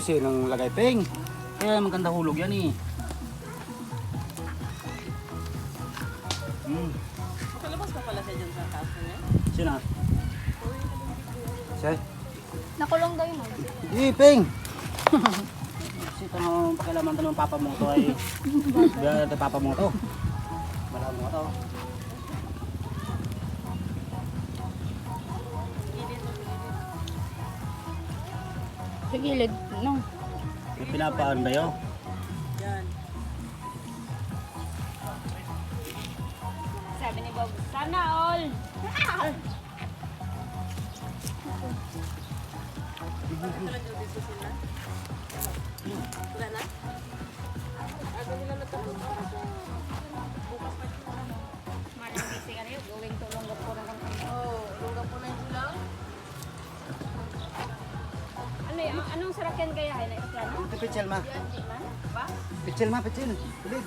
Kasi nang lagay peng. Kaya maganda hulog yan eh. Makalabas ka pala siya dyan sa kaso niya. Sino? Siya? Nakulong daw yun. Hindi, peng! Kasi ito nang pakilaman ito ng papa mo ito ay... Biya ito papa mo ito. Malaman mo ito. Sa gilid, no? May pinapaan ba yun? Yan. Sabi ni Bob, sana all! Talagang dito sila. Wala na? Aga nila natapos. Bukas pa sila. Malang busy ka na yun, going to Longgapur ang kami. Oo, lungga po na yun sila. Ano yung, anong sarakyan kaya? Ay, na-explain mo? Ito pichel ma. Yan, di man. Ba? Pichel ma, pichel. Pilig.